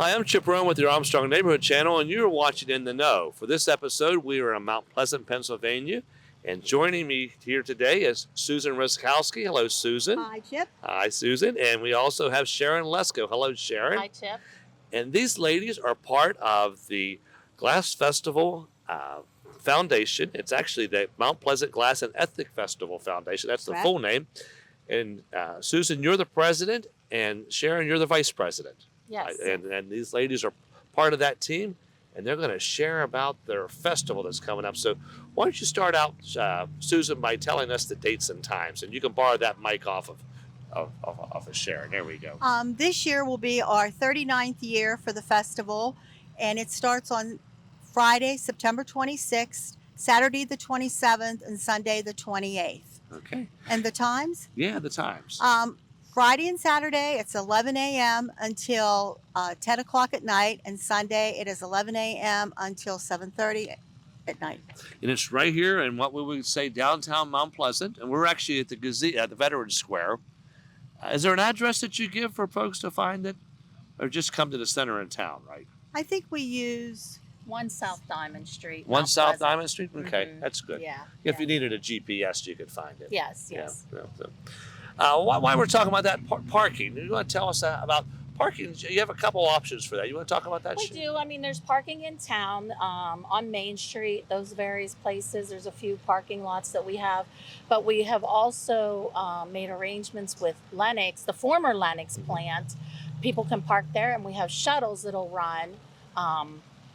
Hi, I'm Chip Rowan with your Armstrong Neighborhood Channel, and you're watching In the Know. For this episode, we are in Mount Pleasant, Pennsylvania, and joining me here today is Susan Ruskowski. Hello, Susan. Hi, Chip. Hi, Susan. And we also have Sharon Lesko. Hello, Sharon. Hi, Chip. And these ladies are part of the Glass Festival Foundation. It's actually the Mount Pleasant Glass and Ethnic Festival Foundation. That's the full name. And Susan, you're the president, and Sharon, you're the vice president. Yes. And these ladies are part of that team, and they're going to share about their festival that's coming up. So why don't you start out, Susan, by telling us the dates and times, and you can borrow that mic off of Sharon. There we go. This year will be our 39th year for the festival, and it starts on Friday, September 26th, Saturday the 27th, and Sunday the 28th. Okay. And the times? Yeah, the times. Friday and Saturday, it's 11 a.m. until 10 o'clock at night, and Sunday it is 11 a.m. until 7:30 at night. And it's right here in what we would say downtown Mount Pleasant, and we're actually at the Veterans Square. Is there an address that you give for folks to find it, or just come to the center in town, right? I think we use 1 South Diamond Street. One Mount South Pleasant. Diamond Street? Okay, Mhm. that's good. Yeah. If you needed a GPS, you could find it. Yes, yes. Yeah, so. Why we're talking about that parking? You want to tell us about parking? You have a couple options for that. You want to talk about that? We do. I mean, there's parking in town on Main Street, those various places. There's a few parking lots that we have. But we have also made arrangements with Lennox, the former Lennox plant. People can park there, and we have shuttles that'll run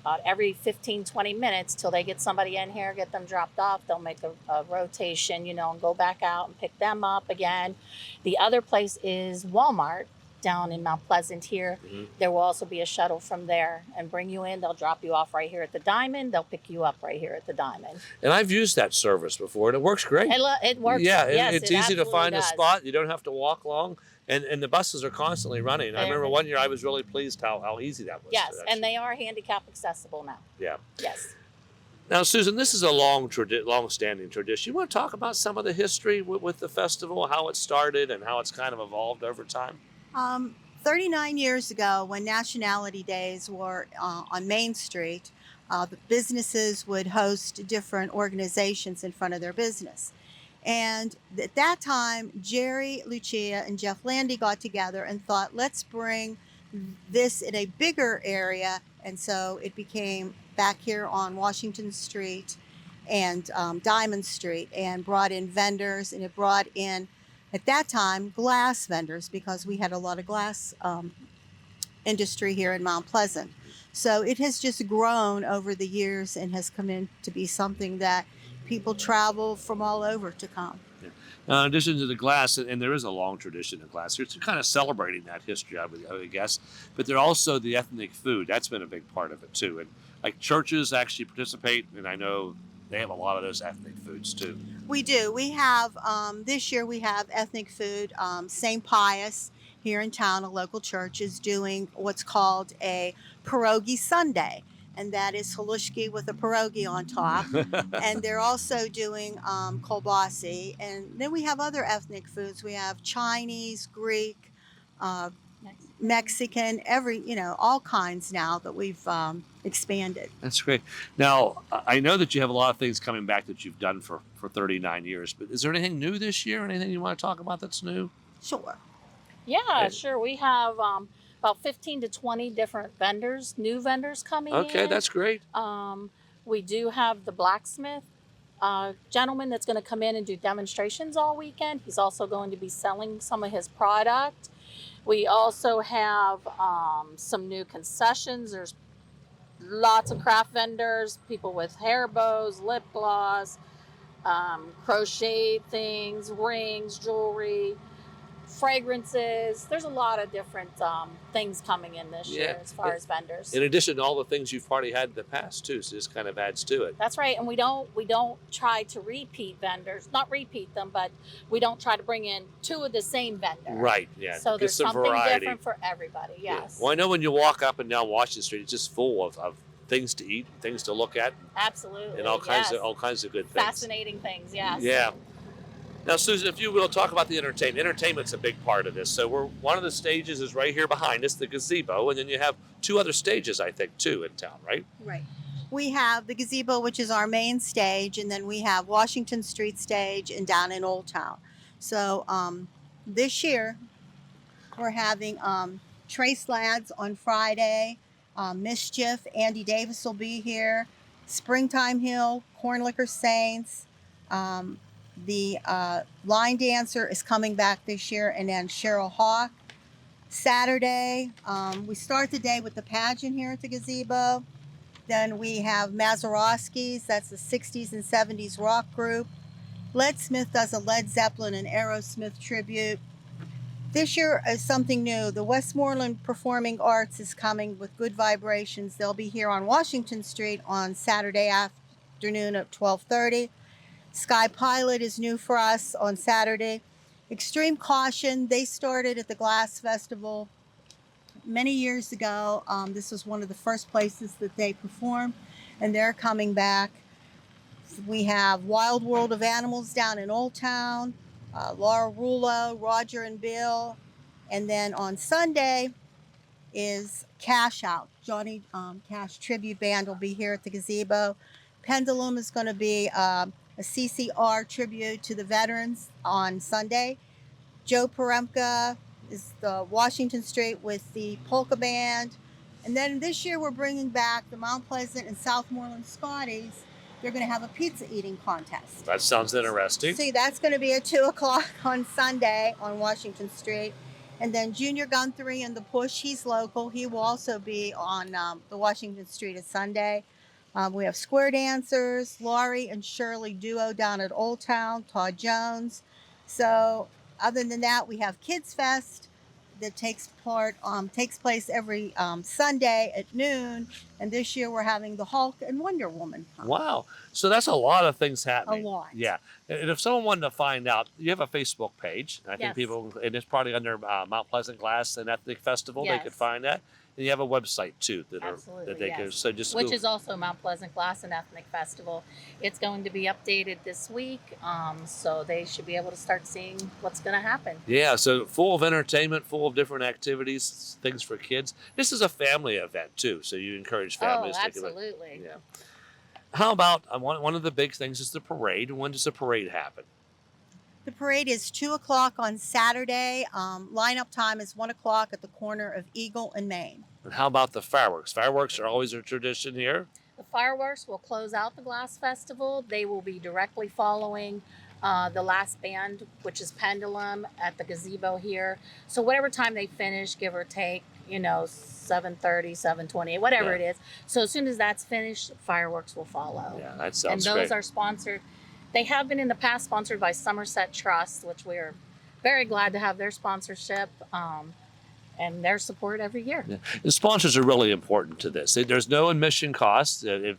about every 15, 20 minutes till they get somebody in here, get them dropped off. They'll make a rotation, and go back out and pick them up again. The other place is Walmart down in Mount Pleasant here. Mm-hmm. There will also be a shuttle from there and bring you in. They'll drop you off right here at the Diamond. They'll pick you up right here at the Diamond. And I've used that service before, and it works great. It works. Yeah, yes, it's easy to find a spot. You don't have to walk long. And the buses are constantly running. I remember one year I was really pleased how easy that was. Yes, and they are handicap accessible now. Yeah. Yes. Now, Susan, this is a long-standing tradition. You want to talk about some of the history with the festival, how it started and how it's kind of evolved over time? 39 years ago, when Nationality Days were on Main Street, the businesses would host different organizations in front of their business. And at that time, Jerry Lucia and Jeff Landy got together and thought, let's bring this in a bigger area. And so it became back here on Washington Street and Diamond Street, and brought in vendors, and it brought in, at that time, glass vendors, because we had a lot of glass industry here in Mount Pleasant. So it has just grown over the years and has come in to be something that people travel from all over to come. Yeah. Now, in addition to the glass, and there is a long tradition of glass here, it's kind of celebrating that history, I would guess. But there also the ethnic food. That's been a big part of it, too. And like churches actually participate, and I know they have a lot of those ethnic foods, too. We do. We have, this year we have ethnic food. St. Pius here in town, a local church, is doing what's called a pierogi Sunday. And that is halushki with a pierogi on top. And they're also doing kolbasi. And then we have other ethnic foods. We have Chinese, Greek, Mexican, all kinds now that we've expanded. That's great. Now, I know that you have a lot of things coming back that you've done for 39 years, but is there anything new this year? Anything you want to talk about that's new? Sure. Yeah, sure. We have about 15 to 20 different vendors, new vendors coming in. Okay, that's great. We do have the blacksmith gentleman that's going to come in and do demonstrations all weekend. He's also going to be selling some of his product. We also have some new concessions. There's lots of craft vendors, people with hair bows, lip gloss, crocheted things, rings, jewelry, fragrances. There's a lot of different things coming in this year as far as vendors. In addition to all the things you've already had in the past too, so this kind of adds to it. That's right, and we don't try to repeat vendors, not repeat them, but we don't try to bring in two of the same vendor. Right. Yeah. So there's something variety. different for everybody. Yes. Yeah. Well, I know when you walk up and down Washington Street, it's just full of things to eat, things to look at. Absolutely. And all kinds of good things. Fascinating things. Yes. Yeah. Now, Susan, if you will, talk about the entertainment. Entertainment's a big part of this. So one of the stages is right here behind us, the gazebo, and then you have two other stages, I think, too, in town, right? Right. We have the gazebo, which is our main stage, and then we have Washington Street stage and down in Old Town. So this year we're having Trace Lads on Friday, Mischief, Andy Davis will be here, Springtime Hill, Corn Liquor Saints, the line dancer is coming back this year, and then Cheryl Hawk. Saturday, we start the day with the pageant here at the gazebo. Then we have Mazeroski's, that's the 60s and 70s rock group. Led Smith does a Led Zeppelin and Aerosmith tribute. This year is something new. The Westmoreland Performing Arts is coming with Good Vibrations. They'll be here on Washington Street on Saturday afternoon at 12:30. Sky Pilot is new for us on Saturday. Extreme Caution, they started at the Glass Festival many years ago. This was one of the first places that they performed, and they're coming back. We have Wild World of Animals down in Old Town, Laura Rulo, Roger and Bill, and then on Sunday is Cash Out. Johnny Cash Tribute Band will be here at the gazebo. Pendulum is going to be a CCR tribute to the veterans on Sunday. Joe Peremka is the Washington Street with the polka band. And then this year we're bringing back the Mount Pleasant and Southmoreland Scotties. They're going to have a pizza eating contest. That sounds interesting. See, that's going to be at 2 o'clock on Sunday on Washington Street. And then Junior Guthrie and the Push, he's local. He will also be on the Washington Street at Sunday. We have Square Dancers, Laurie and Shirley Duo down at Old Town, Todd Jones. So other than that, we have Kids Fest that takes place every Sunday at noon. And this year we're having the Hulk and Wonder Woman. Wow. So that's a lot of things happening. A lot. Yeah. And if someone wanted to find out, you have a Facebook page. I think Yes. people, and it's probably under Mount Pleasant Glass and Ethnic Festival, they Yes. could find that. And you have a website too Absolutely, that they yes. can, so just Which Google. is also Mount Pleasant Glass and Ethnic Festival. It's going to be updated this week, so they should be able to start seeing what's going to happen. Yeah, so full of entertainment, full of different activities, things for kids. This is a family event too, so you encourage families to do it. Absolutely. Yeah. How about one of the big things is the parade. When does the parade happen? The parade is 2 o'clock on Saturday. Lineup time is 1 o'clock at the corner of Eagle and Main. And how about the fireworks? Fireworks are always a tradition here. The fireworks will close out the Glass Festival. They will be directly following the last band, which is Pendulum, at the gazebo here. So whatever time they finish, give or take, 7:30, 7:20, whatever Yeah. it is. So as soon as that's finished, fireworks will follow. Yeah, that And sounds those great. are sponsored. They have been in the past sponsored by Somerset Trust, which we are very glad to have their sponsorship and their support every year. Yeah. And sponsors are really important to this. There's no admission cost. If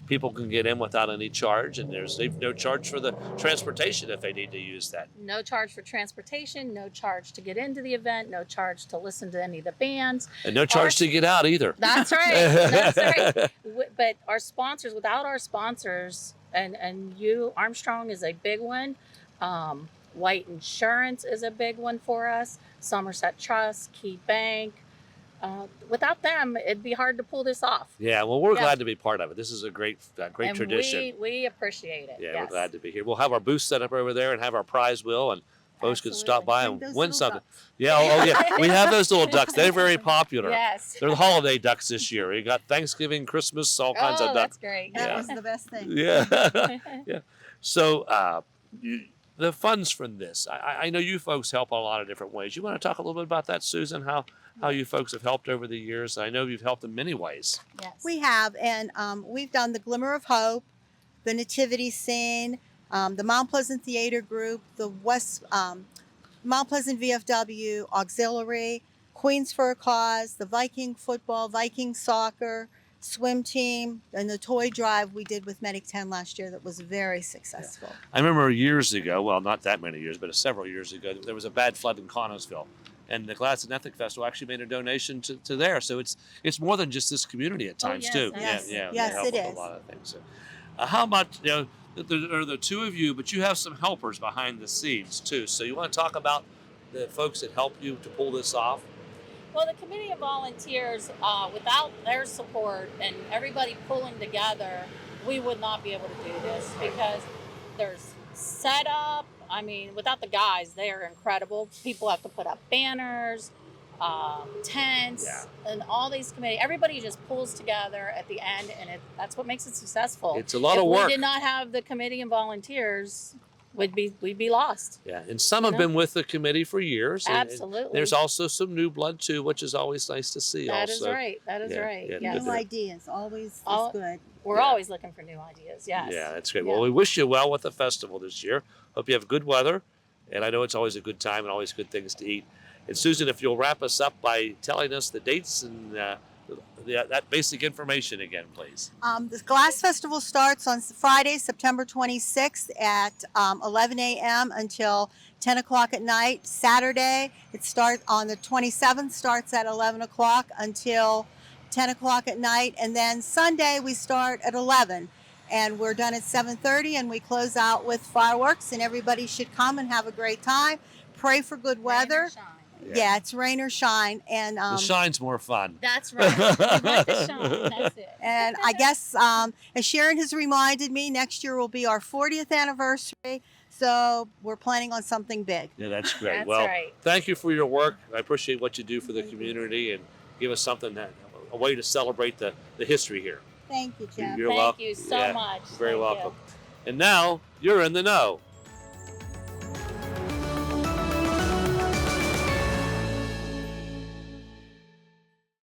people can get in without any charge, and there's no charge for the transportation if they need to use that. No charge for transportation, no charge to get into the event, no charge to listen to any of the bands. And no charge to get out either. That's right. That's right. But our sponsors, without our sponsors, and you, Armstrong is a big one. White Insurance is a big one for us. Somerset Trust, Key Bank. Without them, it'd be hard to pull this off. Yeah, well, we're Yeah. glad to be part of it. This is a great And tradition. we appreciate it. Yeah, Yes. we're glad to be here. We'll have our booth set up over there and have our prize wheel, and folks can stop by And and those win little something. ducks. Yeah, yeah, we have those little ducks. They're very popular. Yes. They're the holiday ducks this year. We got Thanksgiving, Christmas, all kinds of that's ducks. great. That Yeah. was the best thing. Yeah, yeah. So the funds from this, I know you folks help in a lot of different ways. You want to talk a little bit about that, Susan? How you folks have helped over the years? I know you've helped in many ways. Yes. We have, and we've done the Glimmer of Hope, the Nativity Scene, the Mount Pleasant Theater Group, the Mount Pleasant VFW Auxiliary, Queens for a Cause, the Viking Football, Viking Soccer, Swim Team, and the toy drive we did with Medic 10 last year that was very successful. I remember years ago, well, not that many years, but several years ago, there was a bad flood in Connellsville. And the Glass and Ethnic Festival actually made a donation to there. So it's more than just this community at times, yes, too. yes. Yeah, Yes, they help it with is. a lot of things. So, How about, there are the two of you, but you have some helpers behind the scenes too. So you want to talk about the folks that help you to pull this off? Well, the committee of volunteers, without their support and everybody pulling together, we would not be able to do this because there's setup. I mean, without the guys, they are incredible. People have to put up banners, tents, and all these committee. Everybody just pulls together at the end, and that's what makes it successful. It's a lot of If work. we did not have the committee and volunteers, we'd be lost. Yeah, and some have been with the committee for years. And Absolutely. there's also some new blood too, which is always nice to see. That is also. right. That is right. Yeah. Yes. New ideas always All- is good. We're always looking for new ideas. Yes. Yeah, that's great. Yeah. Well, we wish you well with the festival this year. Hope you have good weather, and I know it's always a good time and always good things to eat. And Susan, if you'll wrap us up by telling us the dates and that basic information again, please. The Glass Festival starts on Friday, September 26th at 11 a.m. until 10 o'clock at night. Saturday, it starts on the 27th, starts at 11 o'clock until 10 o'clock at night. And then Sunday, we start at 11. And we're done at 7:30, and we close out with fireworks. And everybody should come and have a great time. Pray for good weather. Rain or shine. Yeah, it's rain or shine. And The shine's more fun. That's right. We like the shine. That's it. And I guess, as Sharon has reminded me, next year will be our 40th anniversary. So we're planning on something big. Yeah, that's great. That's well, right. thank you for your work. I appreciate what you do for the community and give us something a way to celebrate the history here. Thank you, Jeff. You're Thank welcome. you so much. You're very Thank you. welcome. And now you're in the know.